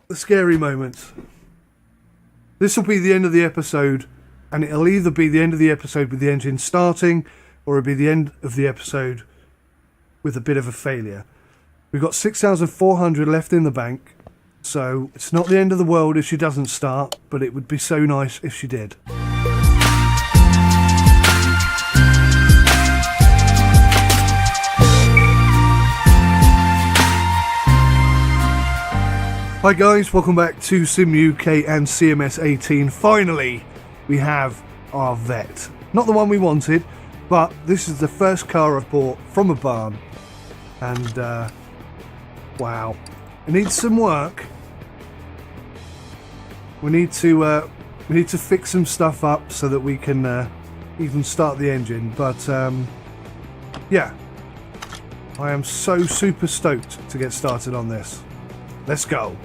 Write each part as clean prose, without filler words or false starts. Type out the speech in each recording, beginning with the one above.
the scary moments. This will be the end of the episode, and it'll either be the end of the episode with the engine starting, or it'll be the end of the episode with a bit of a failure. We've got 6,400 left in the bank, so it's not the end of the world if she doesn't start, but it would be so nice if she did. Hi guys, welcome back to Sim UK and CMS 18. Finally, we have our vet. Not the one we wanted, but this is the first car I've bought from a barn. And, wow. It needs some work. We need to fix some stuff up so that we can even start the engine. But, yeah. I am so super stoked to get started on this. Let's go.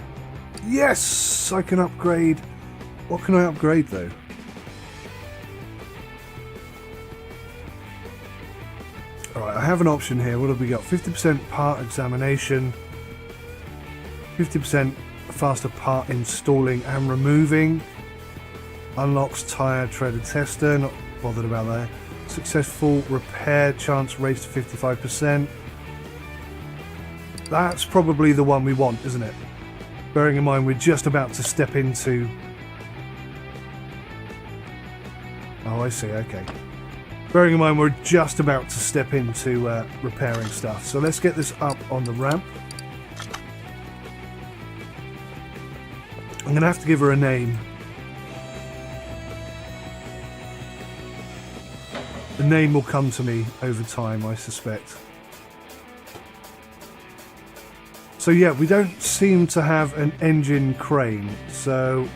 Yes, I can upgrade. What can I upgrade though? Alright, I have an option here. What have we got? 50% part examination, 50% faster part installing and removing, unlocks tyre treader tester, not bothered about that. Successful repair chance raised to 55%. That's probably the one we want, isn't it? Bearing in mind we're just about to step into... Oh, I see, okay. Bearing in mind we're just about to step into repairing stuff. So let's get this up on the ramp. I'm going to have to give her a name. The name will come to me over time, I suspect. So yeah, we don't seem to have an engine crane, so...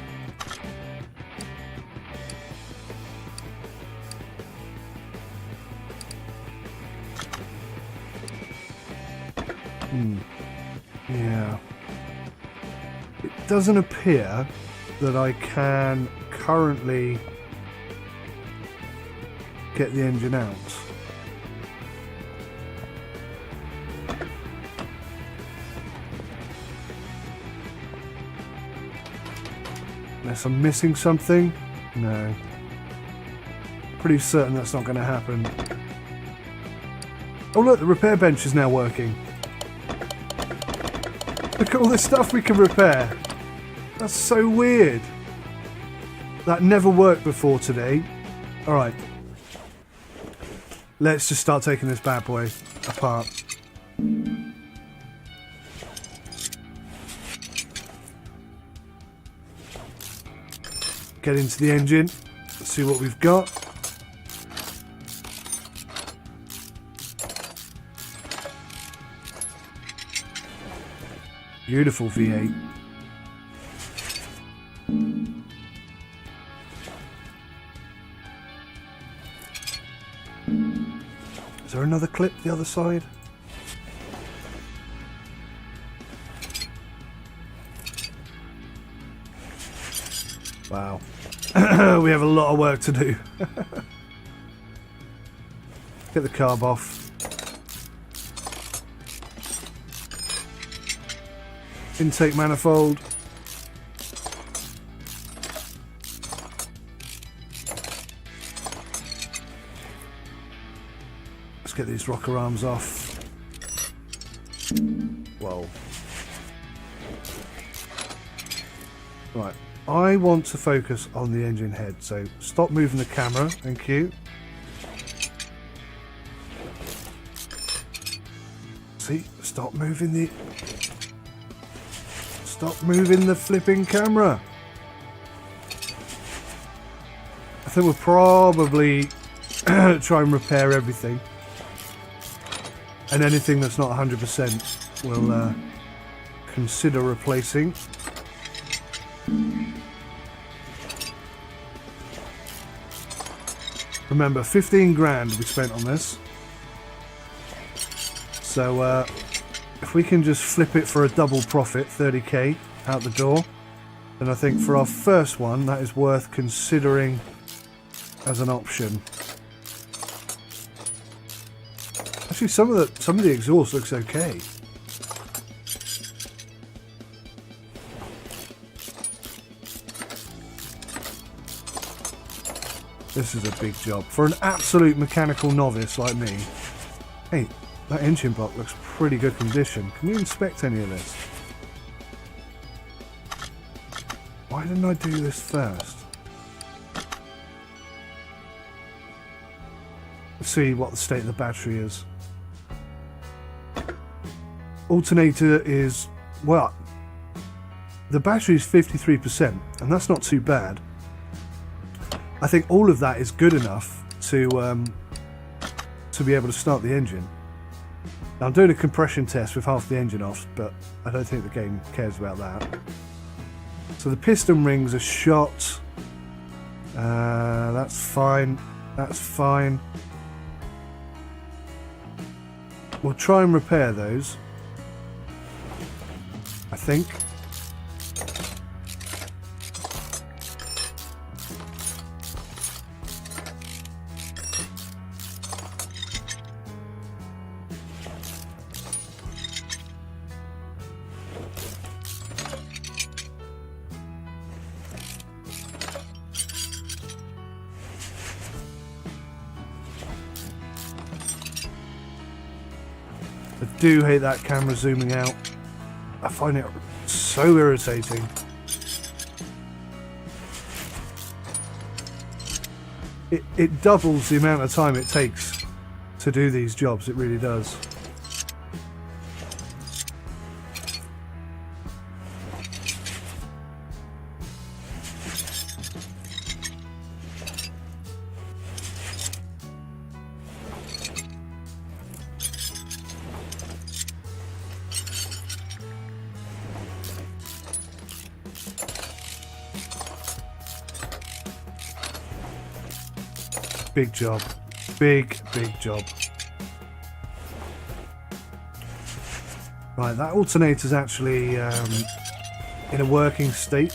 Yeah. It doesn't appear that I can currently get the engine out. Unless I'm missing something? No. Pretty certain that's not going to happen. Oh look, the repair bench is now working. Look at all this stuff we can repair. That's so weird. That never worked before today. Alright. Let's just start taking this bad boy apart. Get into the engine, let's see what we've got. Beautiful V8. Is there another clip the other side? Wow. We have a lot of work to do. Get the carb off. Intake manifold. Let's get these rocker arms off. Whoa. Right. I want to focus on the engine head, so stop moving the camera, thank you. See, stop moving the flipping camera. I think we'll probably try and repair everything. And anything that's not 100% we'll consider replacing. Remember, 15 grand we spent on this. So if we can just flip it for a double profit, 30k out the door, then I think for our first one that is worth considering as an option. Actually, some of the exhaust looks okay. This is a big job. For an absolute mechanical novice like me. Hey, that engine block looks pretty good condition. Can you inspect any of this? Why didn't I do this first? Let's see what the state of the battery is. Alternator is, well, the battery is 53%, and that's not too bad. I think all of that is good enough to be able to start the engine. Now, I'm doing a compression test with half the engine off, but I don't think the game cares about that. So the piston rings are shot. That's fine. That's fine. We'll try and repair those, I think. I do hate that camera zooming out. I find it so irritating. It doubles the amount of time it takes to do these jobs, it really does. Big job. Big job. Right, that alternator's actually in a working state.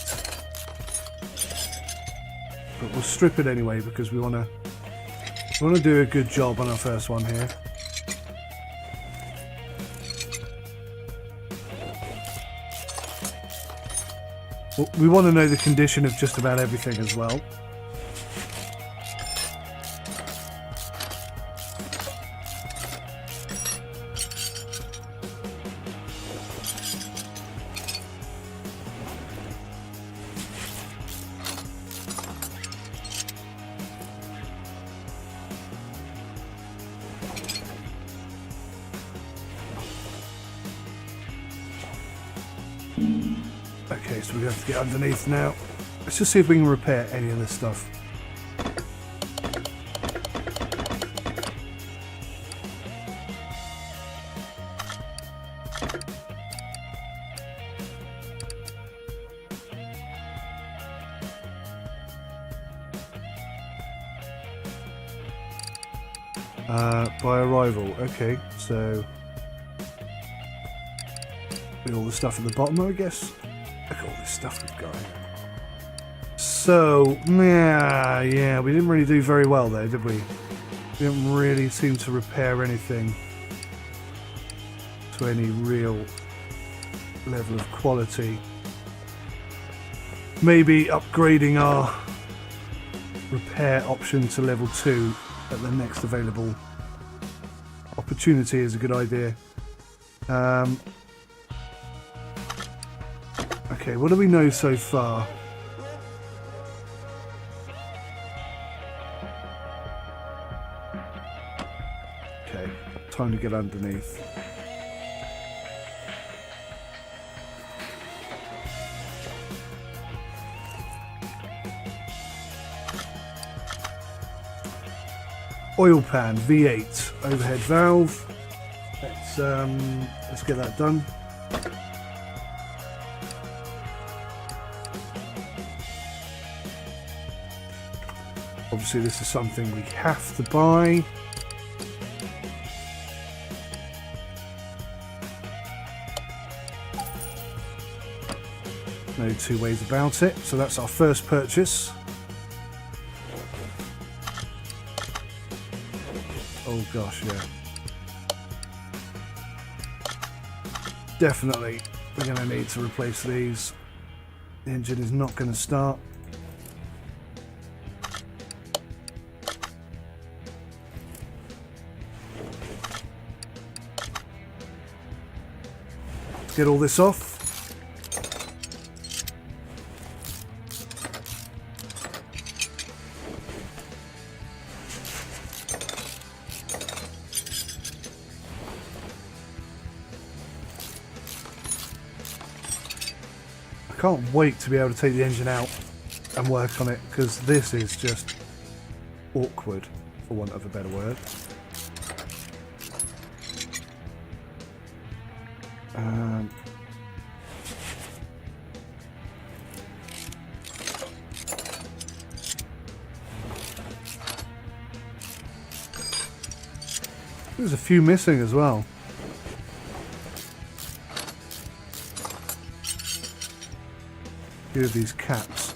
But we'll strip it anyway because we want to do a good job on our first one here. Well, we want to know the condition of just about everything as well. Okay, so we have to get underneath now. Let's just see if we can repair any of this stuff. By arrival, okay, so with all the stuff at the bottom, I guess. Look at all this stuff we've got. So, yeah, we didn't really do very well there, did we? We didn't really seem to repair anything to any real level of quality. Maybe upgrading our repair option to level 2 at the next available opportunity is a good idea. Okay, what do we know so far? Okay, time to get underneath. Oil pan, V8, overhead valve. Let's get that done. Obviously this is something we have to buy. No two ways about it. So that's our first purchase. Oh gosh, yeah. Definitely we're going to need to replace these. The engine is not going to start. get all this off. I can't wait to be able to take the engine out and work on it, because this is just awkward, for want of a better word. There's a few missing as well. A few of these caps.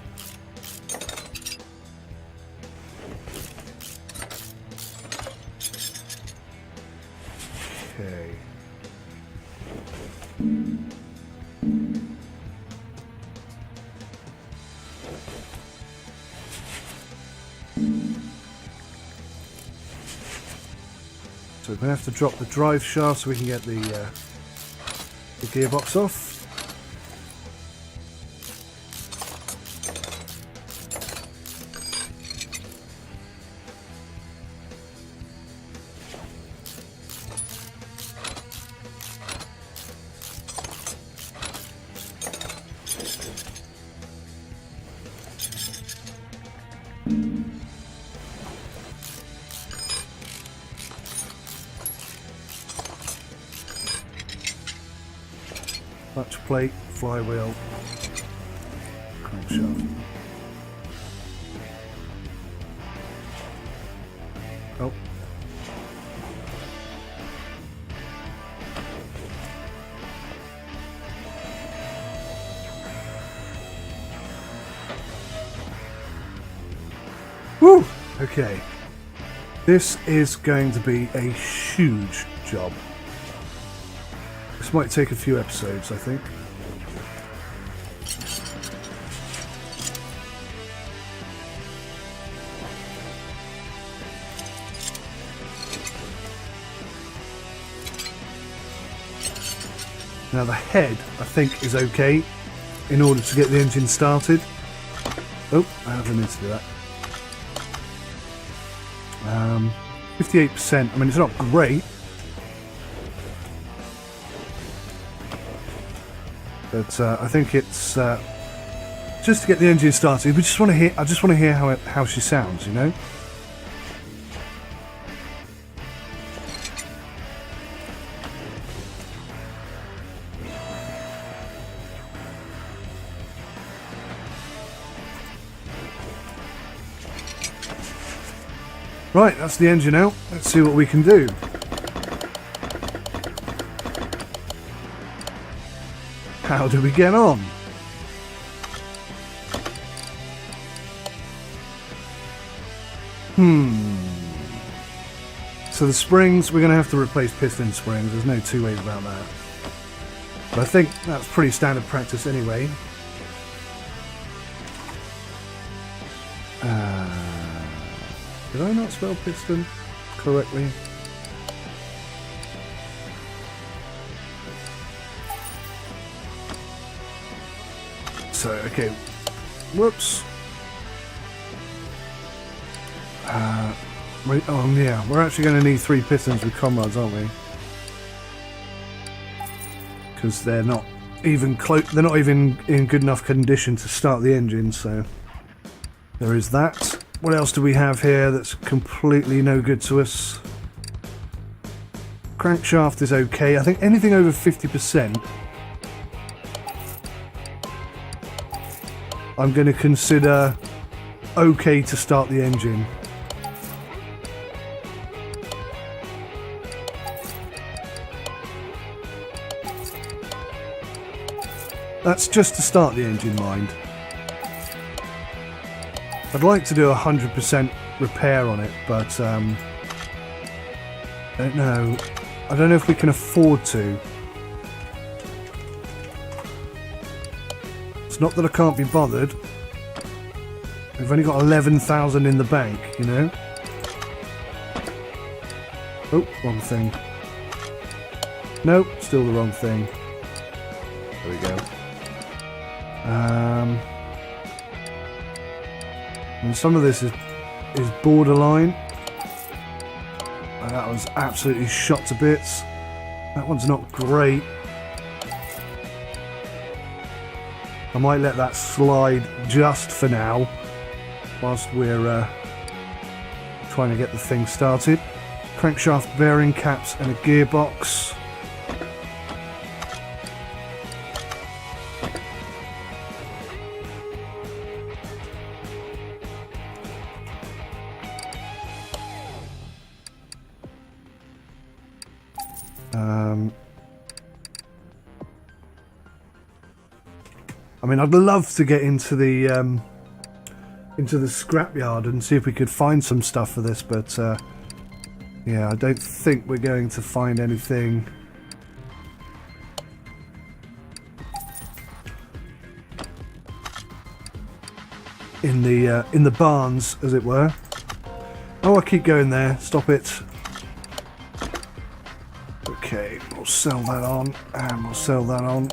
Okay. So we're going to have to drop the drive shaft so we can get the gearbox off. Clutch plate, flywheel, crankshaft. Oh. Woo! Okay. This is going to be a huge job. This might take a few episodes, I think. Now the head, I think, is okay in order to get the engine started. Oh, I didn't mean to do that. 58%, I mean, it's not great. But I think it's just to get the engine started. We just want to hear. I just want to hear how she sounds, you know. Right, that's the engine out. Let's see what we can do. How do we get on? So the springs, we're going to have to replace piston springs. There's no two ways about that. But I think that's pretty standard practice anyway. Did I not spell piston correctly? So, okay, whoops. Oh yeah, we're actually going to need 3 pistons with comrades, aren't we? Because they're not even they're not even in good enough condition to start the engine, so there is that. What else do we have here that's completely no good to us? Crankshaft is okay. I think anything over 50%, I'm going to consider okay to start the engine. That's just to start the engine, mind. I'd like to do 100% repair on it, but I don't know. I don't know if we can afford to. It's not that I can't be bothered. We've only got 11,000 in the bank, you know? Oh, wrong thing. Nope, still the wrong thing. we go. And some of this is borderline. That was absolutely shot to bits. That one's not great. I might let that slide just for now, whilst we're trying to get the thing started. Crankshaft bearing caps and a gearbox. I mean, I'd love to get into the scrapyard and see if we could find some stuff for this, but yeah, I don't think we're going to find anything. In the barns, as it were. Oh, I keep going there. Stop it. Okay, we'll sell that on, and we'll sell that on.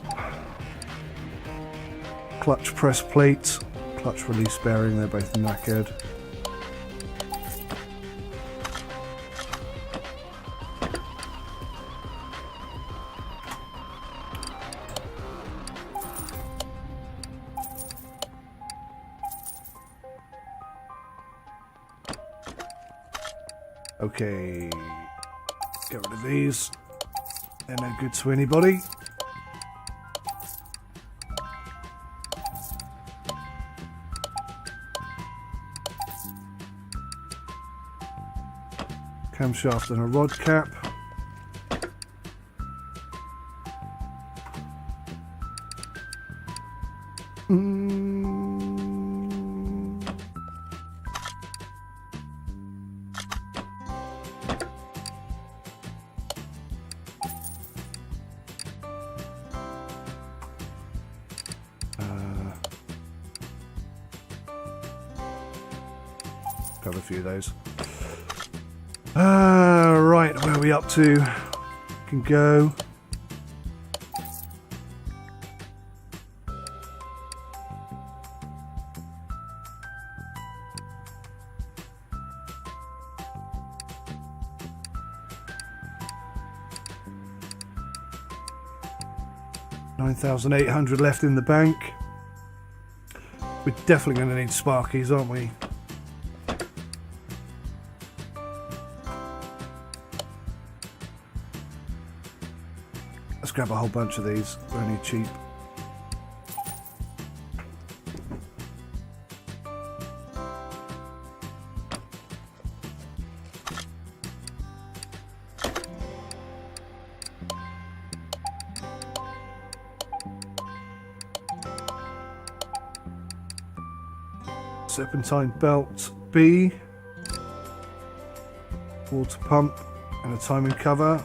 Clutch press plate, clutch release bearing, they're both knackered. Okay, get rid of these. They're no good to anybody. Camshaft and a rod cap. Got a few of those. Right, where are we up to? Can go. $9,800 left in the bank. We're definitely going to need Sparkies, aren't we? Let's grab a whole bunch of these. They're only cheap. Serpentine belt B, water pump and a timing cover.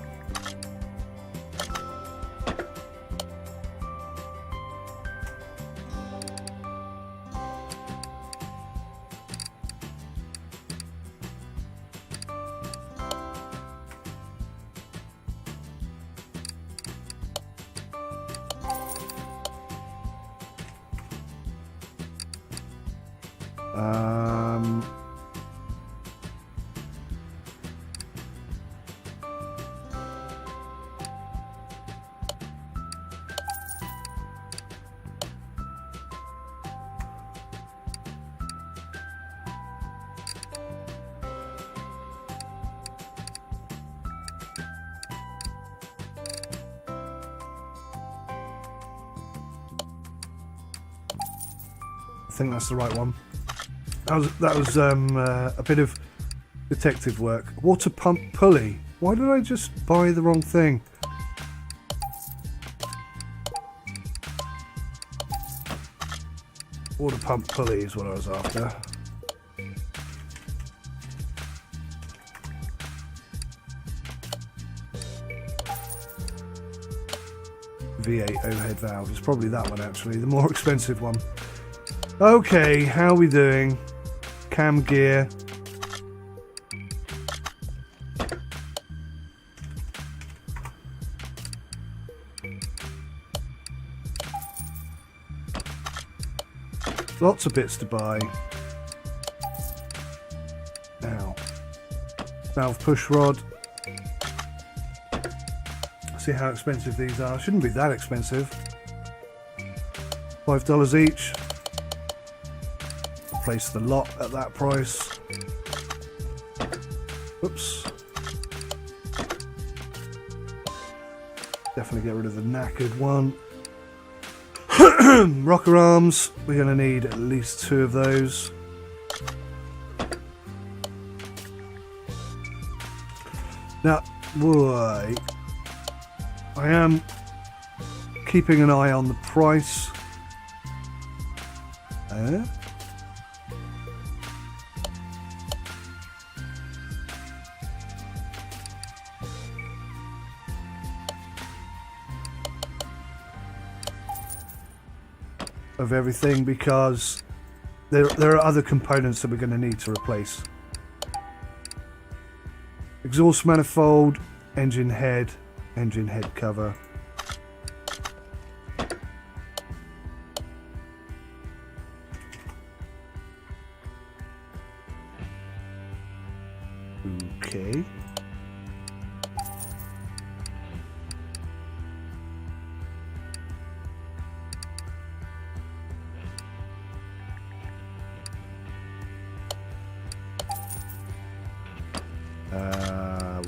I think that's the right one. That was a bit of detective work. Water pump pulley. Why did I just buy the wrong thing? Water pump pulley is what I was after. V8 overhead valve. It's probably that one actually, the more expensive one. Okay, how are we doing? Cam gear. Lots of bits to buy. Now, valve push rod. See how expensive these are. Shouldn't be that expensive. $5 each. Replace the lot at that price. Oops. Definitely get rid of the knackered one. Rocker arms. We're going to need at least 2 of those. Now, wait. I am keeping an eye on the price. Of everything, because there are other components that we're going to need to replace. Exhaust manifold, engine head cover. Okay.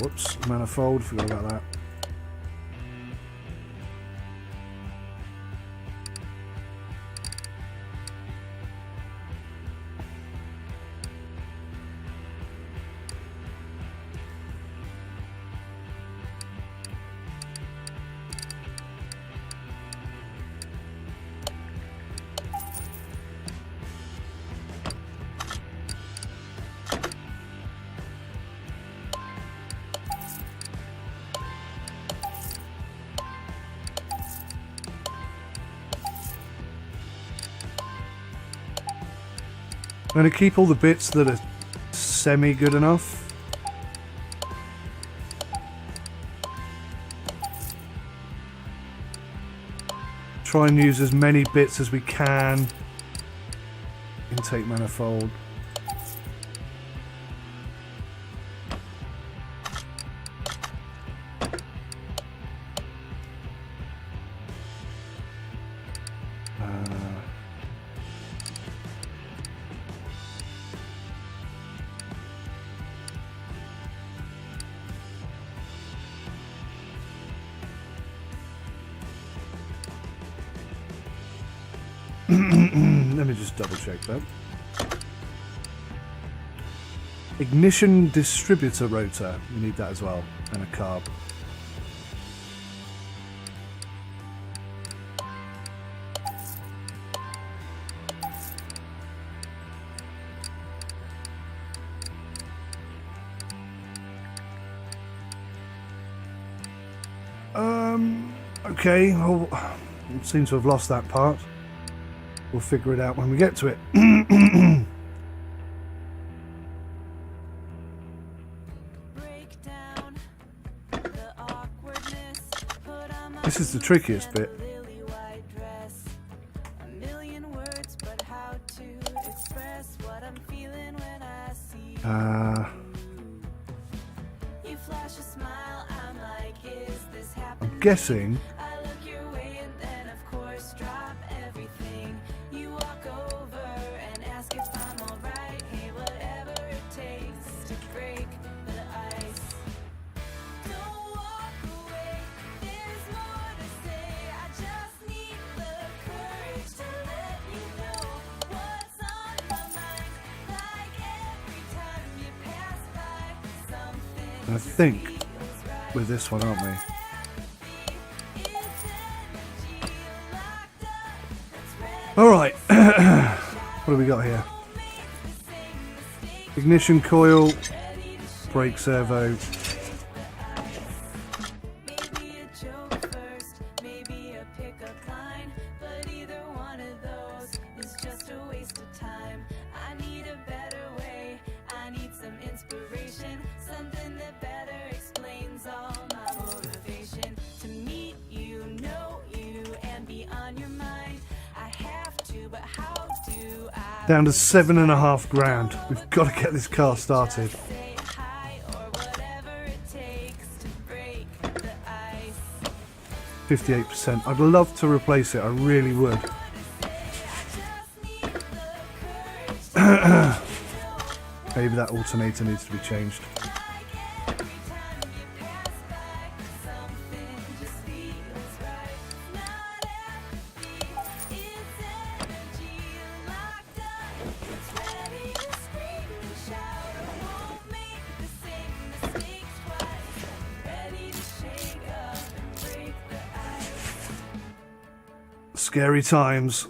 Whoops, manifold, forgot about that. I'm going to keep all the bits that are semi-good enough. Try and use as many bits as we can. Intake manifold. Let me just double check that. Ignition distributor rotor. We need that as well. And a carb. Okay. Well, it seems to have lost that part. We'll figure it out when we get to it. This is the trickiest bit. I'm guessing I think with this one, aren't we? Alright, what do we got here? Ignition coil, brake servo. Down to $7.5 grand. We've got to get this car started. 58%. I'd love to replace it. I really would. Maybe that alternator needs to be changed. Scary times.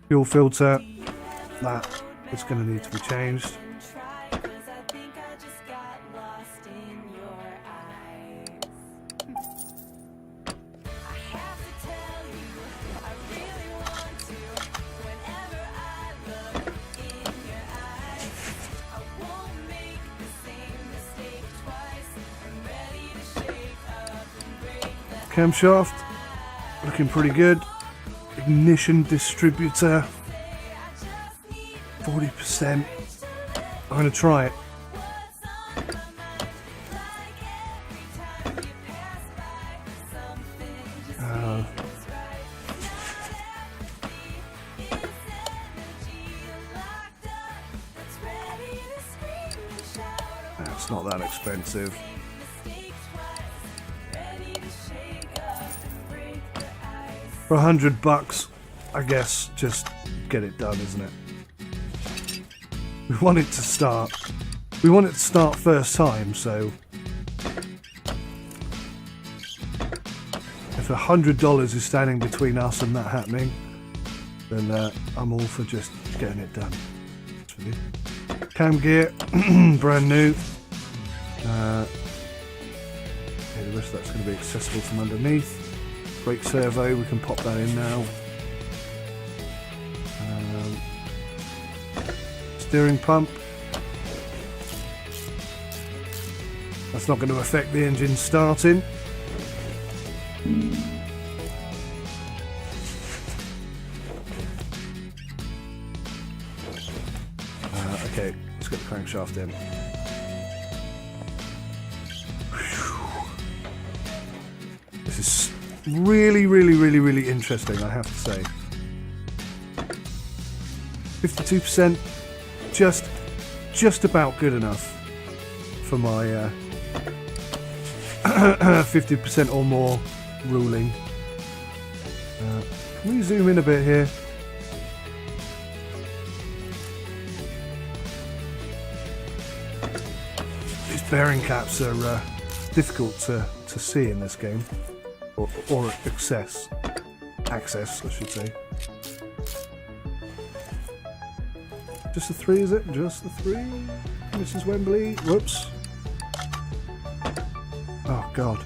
Fuel filter, that is going to need to be changed. Camshaft, looking pretty good. Ignition distributor, 40%. I'm going to try it. It's not that expensive. For $100, I guess, just get it done, isn't it? We want it to start. We want it to start first time, so if $100 is standing between us and that happening, then I'm all for just getting it done. Cam gear, brand new. Yeah, the rest of that's going to be accessible from underneath. Brake servo, we can pop that in now. Steering pump. That's not going to affect the engine starting. Okay, let's get the crankshaft in. This is really interesting, I have to say. 52%, just about good enough for my 50% or more ruling. Can we zoom in a bit here? These bearing caps are difficult to see in this game. Or access, I should say. Just the 3, is it? Just the 3? Mrs. Wembley? Whoops. Oh, God.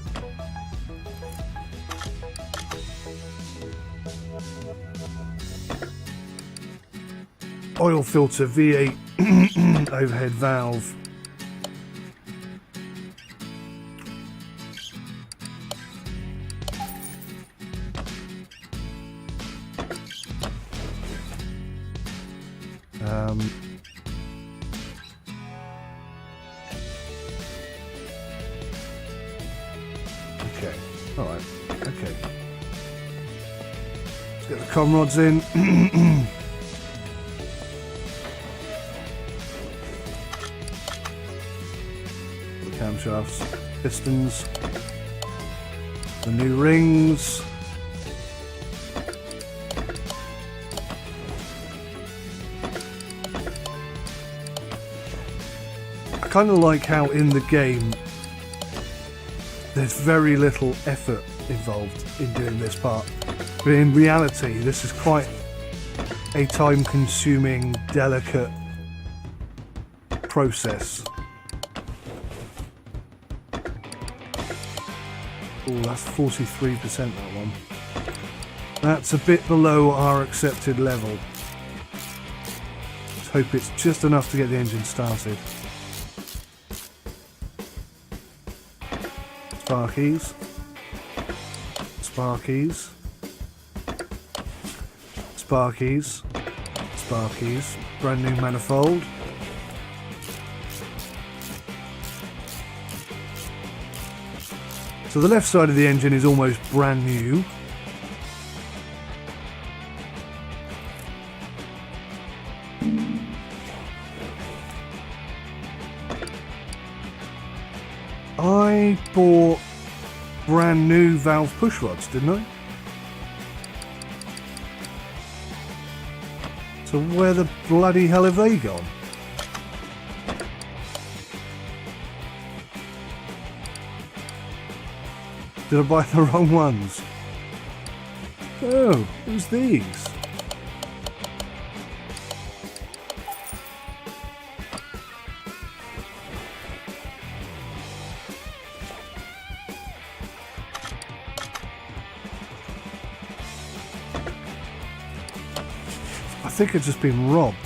Oil filter, V8 overhead valve. Okay, alright, okay. Let's get the comrods in. The camshafts, pistons, the new rings. I kind of like how in the game there's very little effort involved in doing this part, but in reality this is quite a time-consuming, delicate process. Oh, that's 43%, that one. That's a bit below our accepted level. Let's hope it's just enough to get the engine started. Sparkies. Sparkies. Brand new manifold. So the left side of the engine is almost brand new. I bought brand new valve push rods, didn't I? So where the bloody hell have they gone? Did I buy the wrong ones? Oh, it was these. I think I've just been robbed.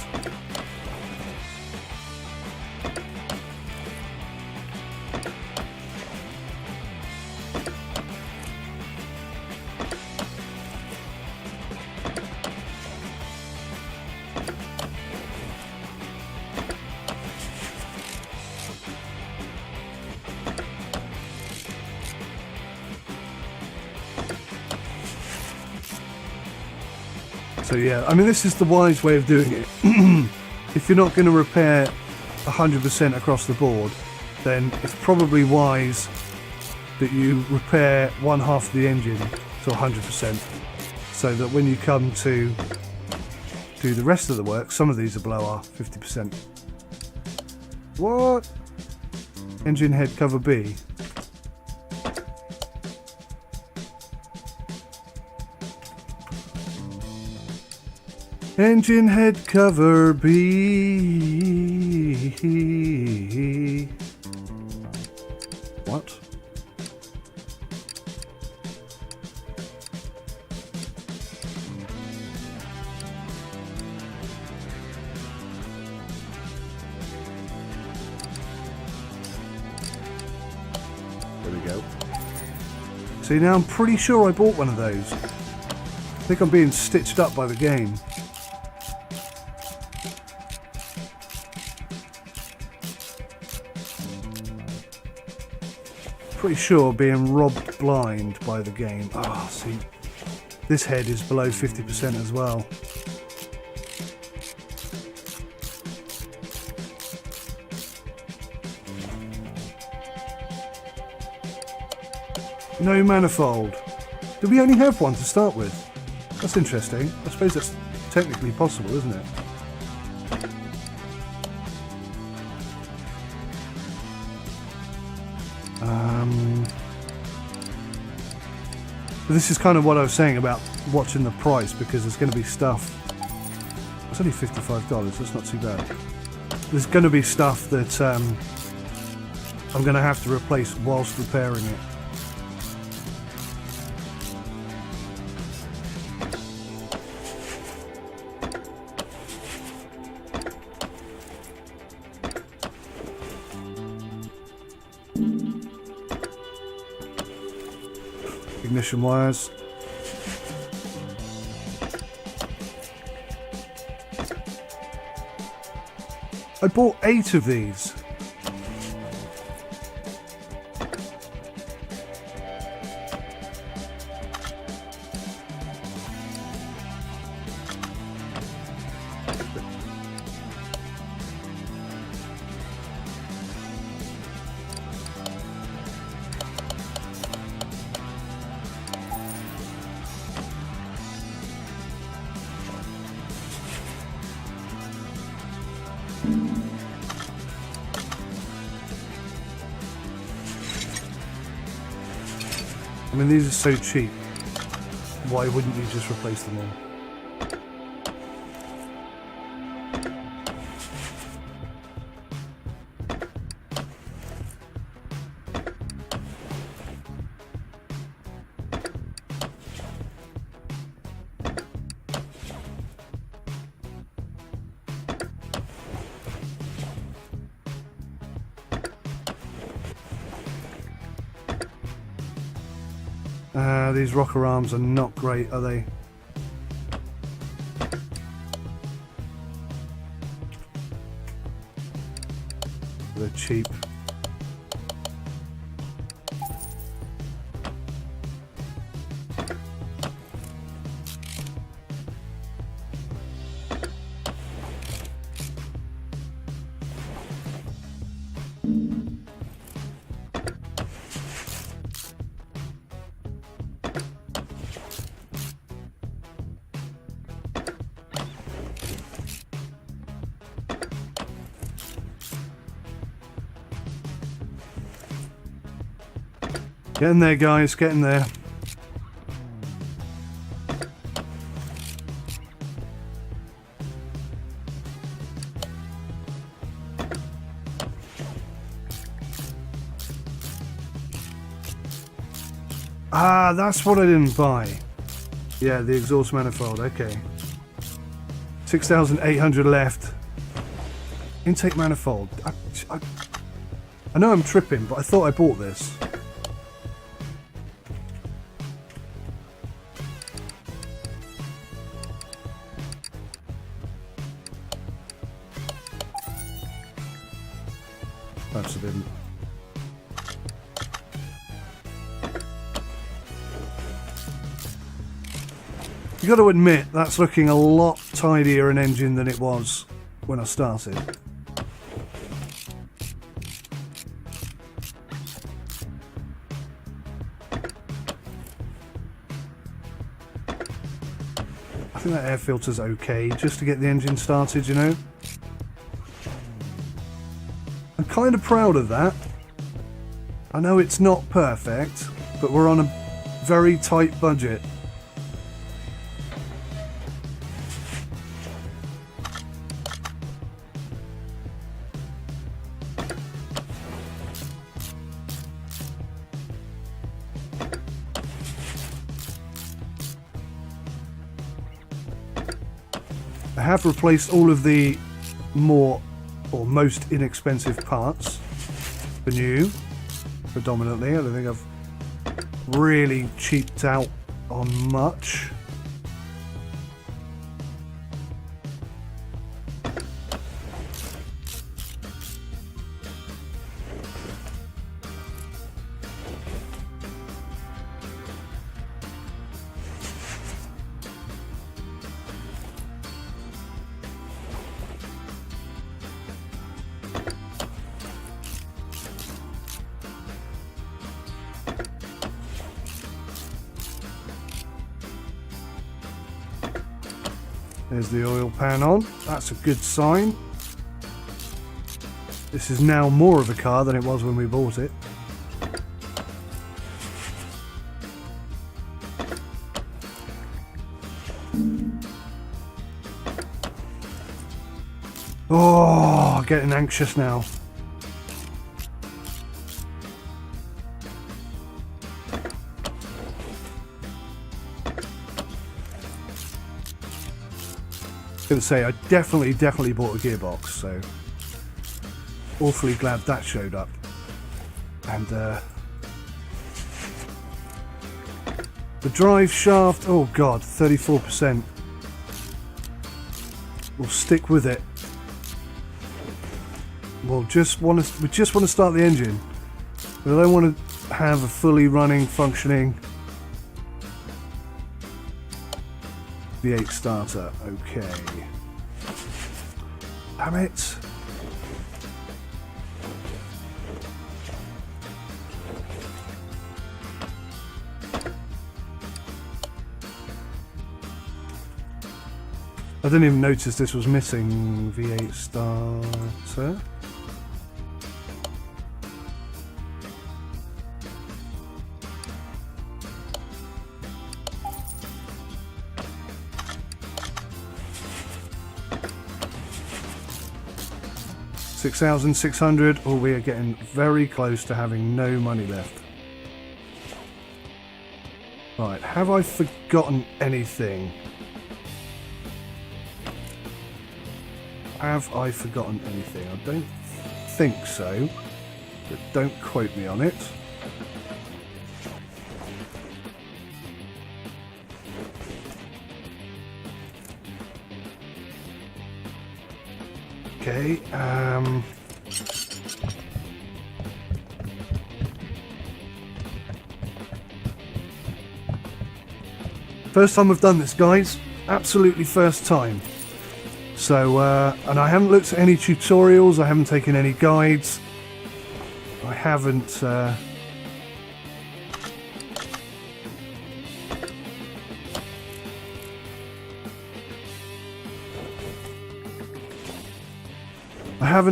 So yeah, I mean, this is the wise way of doing it. If you're not going to repair 100% across the board, then it's probably wise that you repair one half of the engine to 100%, so that when you come to do the rest of the work, some of these are below our 50%. What? Engine head cover B. Engine head cover B. What? There we go. See, now I'm pretty sure I bought one of those. I think I'm being stitched up by the game. Pretty sure being robbed blind by the game. Ah, oh, see, this head is below 50% as well. No manifold. Do we only have one to start with? That's interesting. I suppose that's technically possible, isn't it? But this is kind of what I was saying about watching the price, because there's going to be stuff. It's only $55. That's not too bad. There's going to be stuff that I'm going to have to replace whilst repairing it. Ignition wires. I bought 8 of these. I mean, these are so cheap. Why wouldn't you just replace them all? These rocker arms are not great, are they? cheap. Getting there, guys, getting there. Ah, that's what I didn't buy. Yeah, the exhaust manifold, okay. 6,800 left. Intake manifold. I know I'm tripping, but I thought I bought this. Perhaps I didn't. You got to admit, that's looking a lot tidier an engine than it was when I started. I think that air filter's okay, just to get the engine started, you know? I'm kind of proud of that. I know it's not perfect, but we're on a very tight budget. I have replaced all of the more or most inexpensive parts for new, predominantly. I don't think I've really cheaped out on much. There's the oil pan on. That's a good sign. This is now more of a car than it was when we bought it. Oh, getting anxious now. I was going to say, I definitely bought a gearbox, so awfully glad that showed up. And the drive shaft, oh god, 34%. We'll stick with it. We just want to start the engine. We don't want to have a fully running, functioning V8 starter. Okay. Damn it. I didn't even notice this was missing V8 starter. $6,600, or we are getting very close to having no money left. Right, have I forgotten anything? Have I forgotten anything? I don't think so, but don't quote me on it. Okay, First time I've done this, guys. Absolutely first time. So, and I haven't looked at any tutorials, I haven't taken any guides, I haven't, a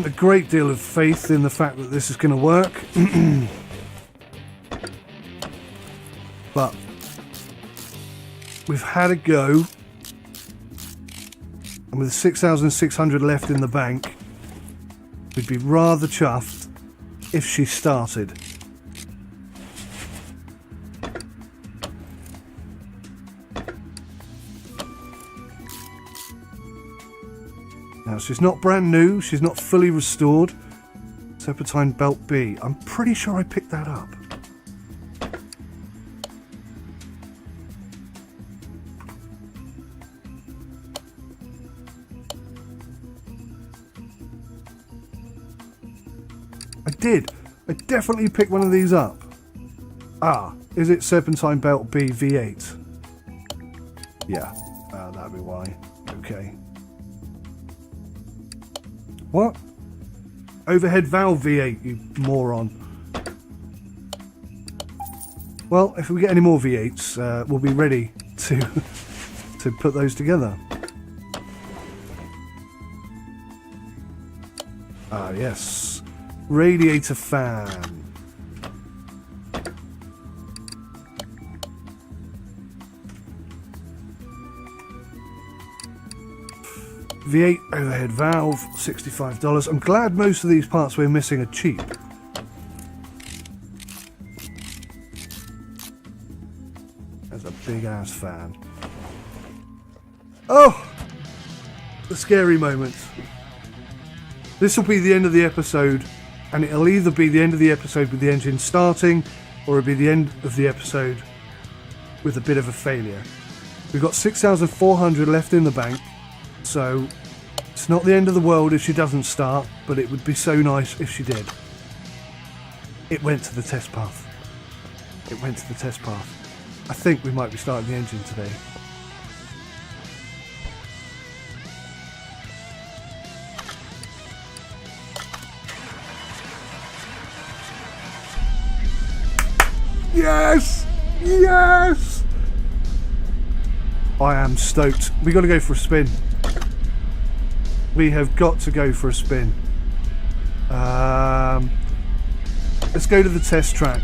great deal of faith in the fact that this is going to work. But we've had a go. And with 6,600 left in the bank, we'd be rather chuffed if she started. Now, she's not brand new, she's not fully restored. Serpentine Belt B. I'm pretty sure I picked that up. I definitely picked one of these up. Ah, is it Serpentine Belt B V8? Yeah, that'd be why. Okay. What? Overhead valve V8, you moron. Well, if we get any more V8s, we'll be ready to put those together. Ah, yes. Radiator fan. V8 overhead valve, $65. I'm glad most of these parts we're missing are cheap. That's a big ass fan. Oh! The scary moment. This will be the end of the episode. And it'll either be the end of the episode with the engine starting, or it'll be the end of the episode with a bit of a failure. We've got 6,400 left in the bank, so it's not the end of the world if she doesn't start, but it would be so nice if she did. It went to the test path. It went to the test path. I think we might be starting the engine today. Yes! Yes! I am stoked. We got to go for a spin. We have got to go for a spin. Let's go to the test track.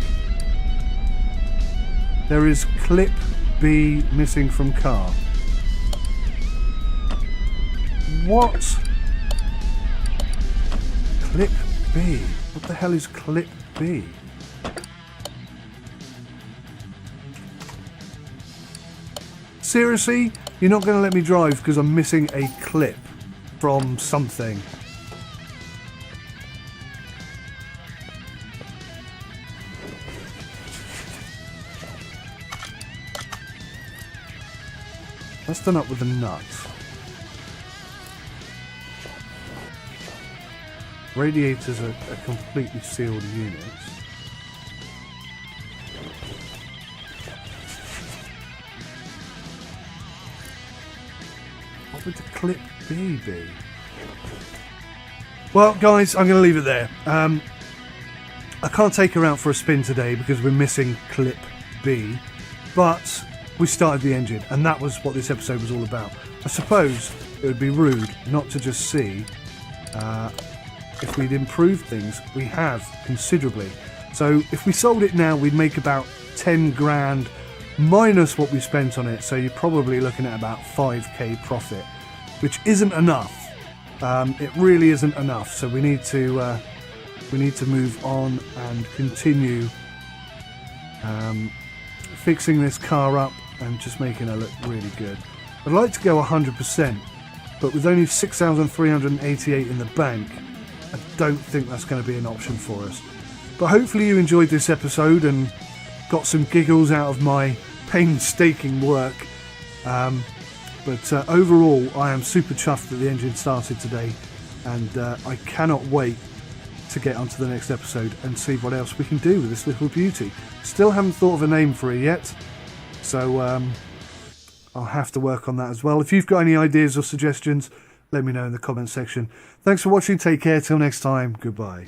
There is clip B missing from car. What? Clip B? What the hell is clip B? Seriously? You're not going to let me drive because I'm missing a clip from something. That's done up with a nut. Radiators are completely sealed units. What would the clip B be? Well, guys, I'm going to leave it there. I can't take her out for a spin today because we're missing clip B, but we started the engine, and that was what this episode was all about. I suppose it would be rude not to just see if we'd improved things. We have considerably. So if we sold it now, we'd make about 10 grand minus what we spent on it. So you're probably looking at about 5k profit, which isn't enough. It really isn't enough. So we need to move on and continue fixing this car up and just making her look really good. I'd like to go 100%, but with only 6,388 in the bank, I don't think that's going to be an option for us. But hopefully you enjoyed this episode and got some giggles out of my painstaking work. But overall, I am super chuffed that the engine started today, and I cannot wait to get onto the next episode and see what else we can do with this little beauty. Still haven't thought of a name for her yet, so I'll have to work on that as well. If you've got any ideas or suggestions, let me know in the comment section. Thanks for watching. Take care. Till next time. Goodbye.